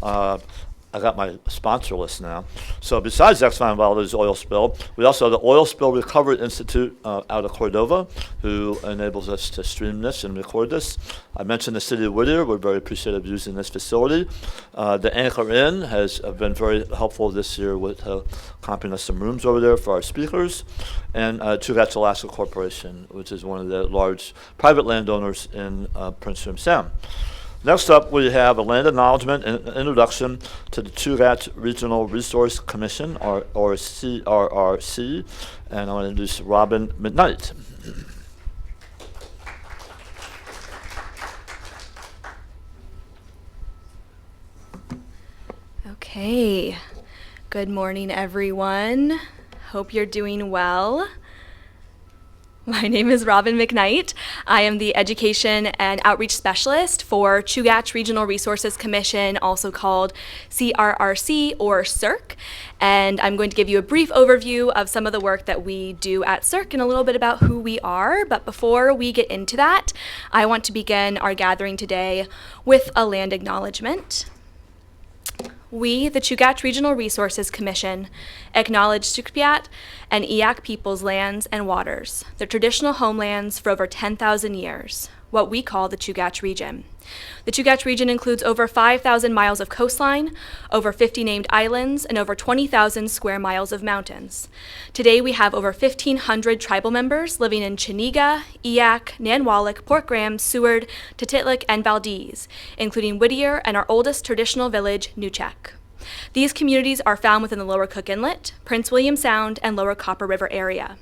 I got my sponsor list now. So besides Exxon Valdez oil spill, we also have the Oil Spill Recovery Institute out of Cordova, who enables us to stream this and record this. I mentioned the city of Whittier. We're very appreciative of using this facility. The Anchor Inn has been very helpful this year with comping us some rooms over there for our speakers. And Chugach Alaska Corporation, which is one of the large private landowners in Prince William Sound. Next up, we have a land acknowledgement and introduction to the Chugach Regional Resources Commission, or CRRC, and I want to introduce Robin McKnight. Okay, good morning, everyone. Hope you're doing well. My name is Robin McKnight. I am the Education and Outreach Specialist for Chugach Regional Resources Commission, also called CRRC or CERC. And I'm going to give you a brief overview of some of the work that we do at CERC and a little bit about who we are. But before we get into that, I want to begin our gathering today with a land acknowledgement. We, the Chugach Regional Resources Commission, acknowledge Sugpiat and Eyak people's lands and waters, their traditional homelands for over 10,000 years, what we call the Chugach region. The Chugach region includes over 5,000 miles of coastline, over 50 named islands, and over 20,000 square miles of mountains. Today we have over 1,500 tribal members living in Chiniga, Eyak, Nanwalek, Port Graham, Seward, Tutitlik, and Valdez, including Whittier and our oldest traditional village, Nuchek. These communities are found within the Lower Cook Inlet, Prince William Sound, and Lower Copper River area.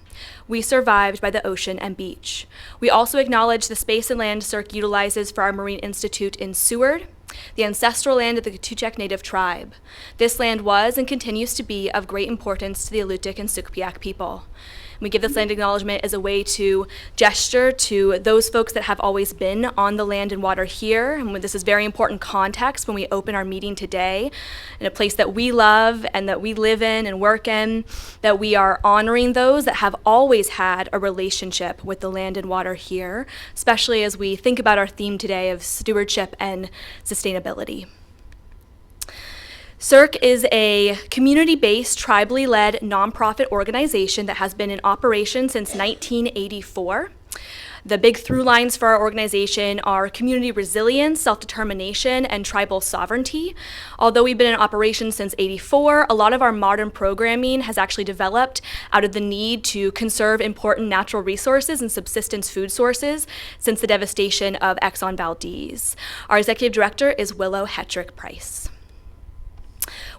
We survived by the ocean and beach. We also acknowledge the space and land CERC utilizes for our Marine Institute in Seward, the ancestral land of the Chugach Native tribe. This land was and continues to be of great importance to the Alutiiq and Sugpiaq people. We give this land acknowledgement as a way to gesture to those folks that have always been on the land and water here. And this is very important context when we open our meeting today, in a place that we love and that we live in and work in, that we are honoring those that have always had a relationship with the land and water here, especially as we think about our theme today of stewardship and sustainability. CERC is a community-based, tribally-led nonprofit organization that has been in operation since 1984. The big through lines for our organization are community resilience, self-determination, and tribal sovereignty. Although we've been in operation since '84, a lot of our modern programming has actually developed out of the need to conserve important natural resources and subsistence food sources since the devastation of Exxon Valdez. Our executive director is Willow Hetrick Price.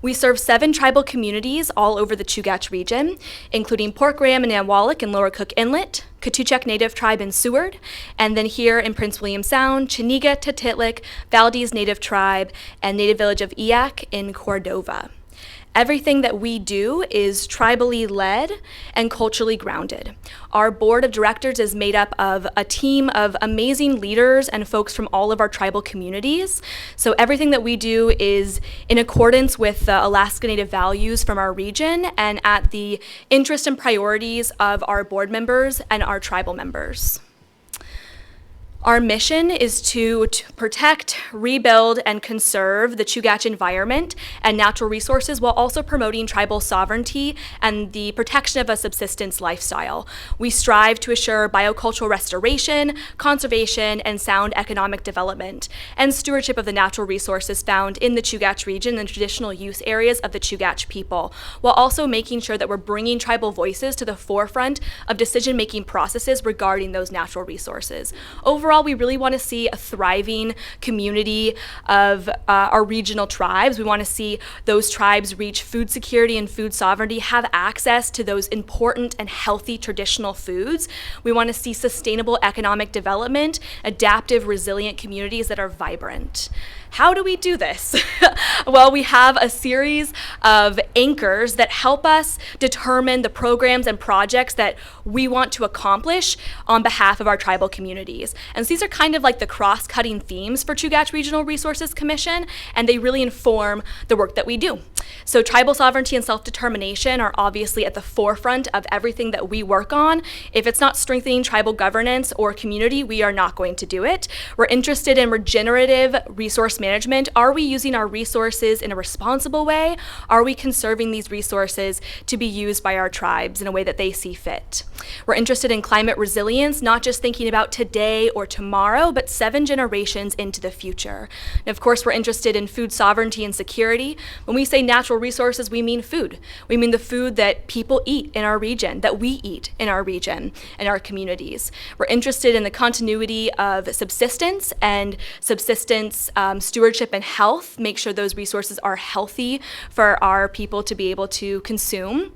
We serve 7 tribal communities all over the Chugach region, including Port Graham and Nanwalek in Lower Cook Inlet, Katuchak Native Tribe in Seward, and then here in Prince William Sound, Chiniga, Tutitlik, Valdez Native Tribe, and Native Village of Eyak in Cordova. Everything that we do is tribally led and culturally grounded. Our board of directors is made up of a team of amazing leaders and folks from all of our tribal communities. So everything that we do is in accordance with the Alaska Native values from our region and at the interest and priorities of our board members and our tribal members. Our mission is to protect, rebuild, and conserve the Chugach environment and natural resources while also promoting tribal sovereignty and the protection of a subsistence lifestyle. We strive to assure biocultural restoration, conservation, and sound economic development, and stewardship of the natural resources found in the Chugach region and traditional use areas of the Chugach people, while also making sure that we're bringing tribal voices to the forefront of decision-making processes regarding those natural resources. Overall, we really want to see a thriving community of our regional tribes. We want to see those tribes reach food security and food sovereignty, have access to those important and healthy traditional foods. We want to see sustainable economic development, adaptive, resilient communities that are vibrant. How do we do this? Well, we have a series of anchors that help us determine the programs and projects that we want to accomplish on behalf of our tribal communities. And so these are kind of like the cross-cutting themes for Chugach Regional Resources Commission, and they really inform the work that we do. So tribal sovereignty and self-determination are obviously at the forefront of everything that we work on. If it's not strengthening tribal governance or community, we are not going to do it. We're interested in regenerative resource management. Are we using our resources in a responsible way? Are we conserving these resources to be used by our tribes in a way that they see fit? We're interested in climate resilience, not just thinking about today or tomorrow, but 7 generations into the future. And of course, we're interested in food sovereignty and security. When we say natural resources, we mean food. We mean the food that people eat in our region, that we eat in our region and our communities. We're interested in the continuity of subsistence and subsistence stewardship and health, make sure those resources are healthy for our people to be able to consume.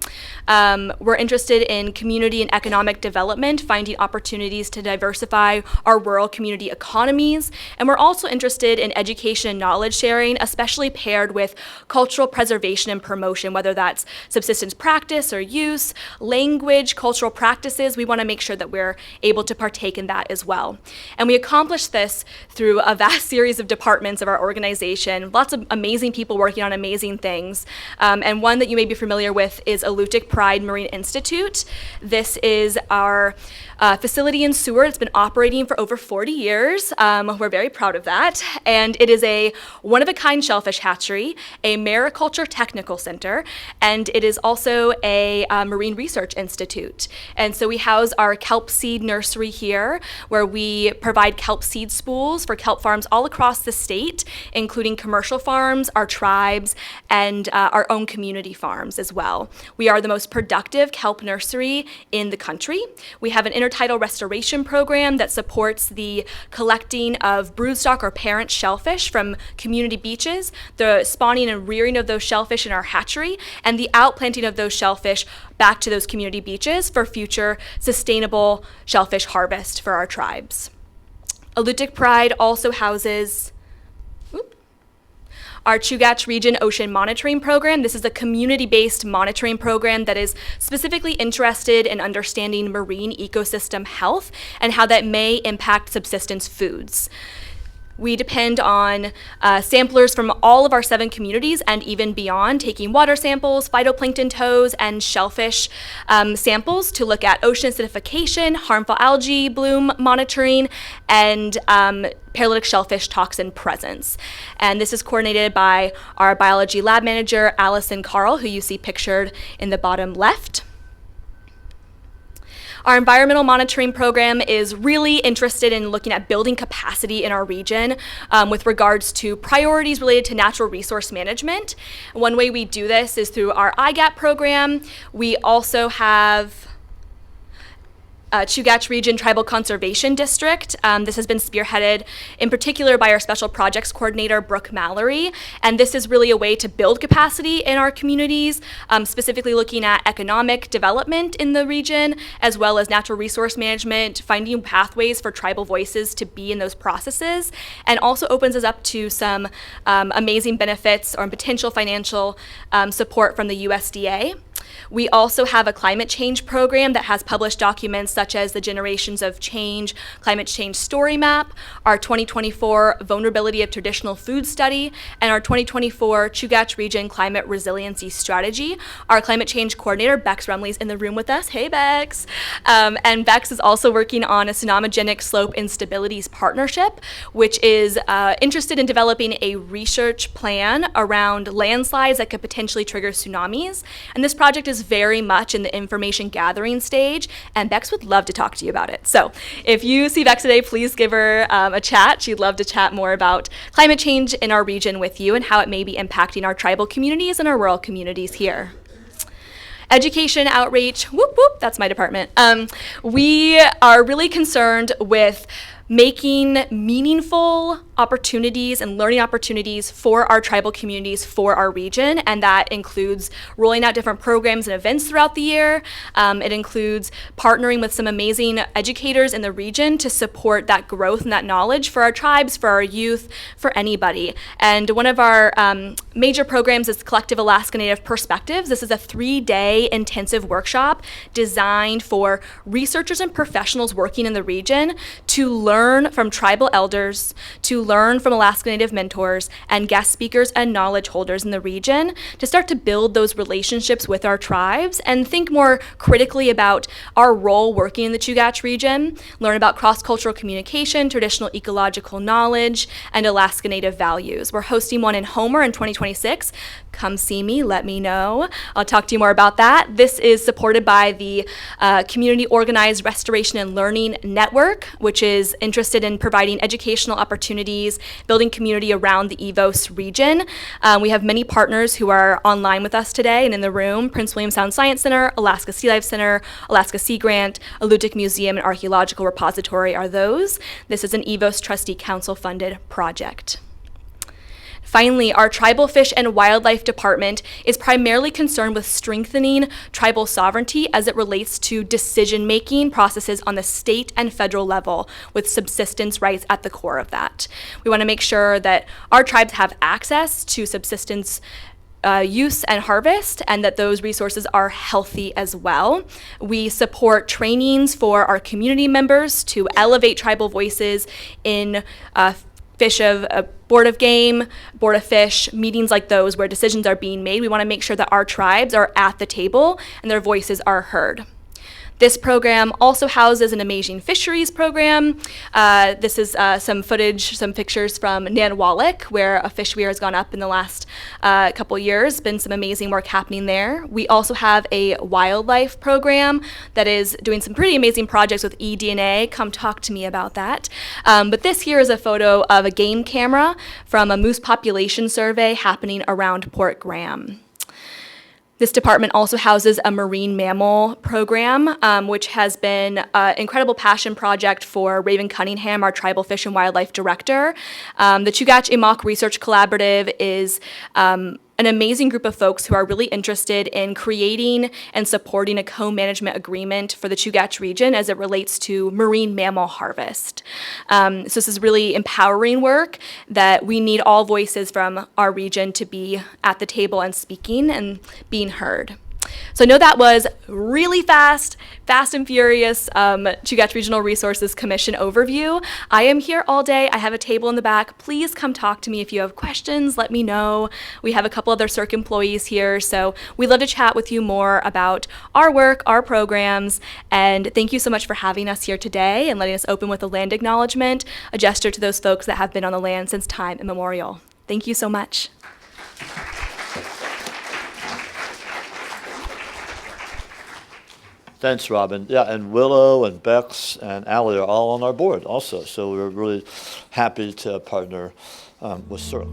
We're interested in community and economic development, finding opportunities to diversify our rural community economies. And we're also interested in education and knowledge sharing, especially paired with cultural preservation and promotion, whether that's subsistence practice or use, language, cultural practices. We want to make sure that we're able to partake in that as well. And we accomplish this through a vast series of departments of our organization, lots of amazing people working on amazing things. And one that you may be familiar with is Alutiiq Pride Marine Institute. This is our facility in Seward. It's been operating for over 40 years. We're very proud of that. And it is a one-of-a-kind shellfish hatchery, a mariculture technical center, and it is also a marine research institute. And so we house our kelp seed nursery here, where we provide kelp seed spools for kelp farms all across the state, including commercial farms, our tribes, and our own community farms as well. We are the most productive kelp nursery in the country. We have an intertidal restoration program that supports the collecting of broodstock or parent shellfish from community beaches, the spawning and rearing of those shellfish in our hatchery, and the outplanting of those shellfish back to those community beaches for future sustainable shellfish harvest for our tribes. Alutiiq Pride also houses our Chugach Region Ocean Monitoring Program. This is a community-based monitoring program that is specifically interested in understanding marine ecosystem health and how that may impact subsistence foods. We depend on samplers from all of our 7 communities and even beyond, taking water samples, phytoplankton tows, and shellfish samples to look at ocean acidification, harmful algae bloom monitoring, and paralytic shellfish toxin presence. And this is coordinated by our biology lab manager, Allison Carl, who you see pictured in the bottom left. Our environmental monitoring program is really interested in looking at building capacity in our region with regards to priorities related to natural resource management. One way we do this is through our IGAP program. We also have Chugach Region Tribal Conservation District. This has been spearheaded in particular by our Special Projects Coordinator, Brooke Mallory, and this is really a way to build capacity in our communities, specifically looking at economic development in the region, as well as natural resource management, finding pathways for tribal voices to be in those processes, and also opens us up to some amazing benefits or potential financial support from the USDA. We also have a climate change program that has published documents such as the Generations of Change Climate Change Story Map, our 2024 Vulnerability of Traditional Food Study, and our 2024 Chugach Region Climate Resiliency Strategy. Our climate change coordinator, Bex Rumley's in the room with us. Hey, Bex. And Bex is also working on a tsunomogenic slope instabilities partnership, which is interested in developing a research plan around landslides that could potentially trigger tsunamis. And this project is very much in the information gathering stage, and Bex would love to talk to you about it. So if you see Bex today, please give her a chat. She'd love to chat more about climate change in our region with you and how it may be impacting our tribal communities and our rural communities here. Education outreach, whoop, whoop, that's my department. We are really concerned with making meaningful opportunities and learning opportunities for our tribal communities, for our region, and that includes rolling out different programs and events throughout the year. It includes partnering with some amazing educators in the region to support that growth and that knowledge for our tribes, for our youth, for anybody. And one of our major programs is Collective Alaska Native Perspectives. This is a 3-day intensive workshop designed for researchers and professionals working in the region to learn learn from tribal elders, to learn from Alaska Native mentors and guest speakers and knowledge holders in the region, to start to build those relationships with our tribes and think more critically about our role working in the Chugach region, learn about cross-cultural communication, traditional ecological knowledge, and Alaska Native values. We're hosting one in Homer in 2026. Come see me, let me know. I'll talk to you more about that. This is supported by the Community Organized Restoration and Learning Network, which is interested in providing educational opportunities, building community around the EVOS region. We have many partners who are online with us today and in the room: Prince William Sound Science Center, Alaska Sea Life Center, Alaska Sea Grant, Alutiiq Museum and Archaeological Repository are those. This is an EVOS Trustee Council funded project. Finally, our Tribal Fish and Wildlife Department is primarily concerned with strengthening tribal sovereignty as it relates to decision-making processes on the state and federal level, with subsistence rights at the core of that. We want to make sure that our tribes have access to subsistence use and harvest, and that those resources are healthy as well. We support trainings for our community members to elevate tribal voices in Board of Game, Board of Fish, meetings like those where decisions are being made. We want to make sure that our tribes are at the table and their voices are heard. This program also houses an amazing fisheries program. This is some footage, some pictures from Nanwalek, where a fish weir has gone up in the last couple years. Been some amazing work happening there. We also have a wildlife program that is doing some pretty amazing projects with eDNA. Come talk to me about that. But this here is a photo of a game camera from a moose population survey happening around Port Graham. This department also houses a marine mammal program, which has been an incredible passion project for Raven Cunningham, our tribal fish and wildlife director. The Chugach Imok Research Collaborative is an amazing group of folks who are really interested in creating and supporting a co-management agreement for the Chugach region as it relates to marine mammal harvest. So this is really empowering work that we need all voices from our region to be at the table and speaking and being heard. So I know that was really fast and furious Chugach Regional Resources Commission overview. I am here all day. I have a table in the back. Please come talk to me if you have questions. Let me know. We have a couple other CERC employees here, so we'd love to chat with you more about our work, our programs, and thank you so much for having us here today and letting us open with a land acknowledgement, a gesture to those folks that have been on the land since time immemorial. Thank you so much. Thanks, Robin. Yeah, and Willow and Bex and Allie are all on our board also, so we're really happy to partner with CERC.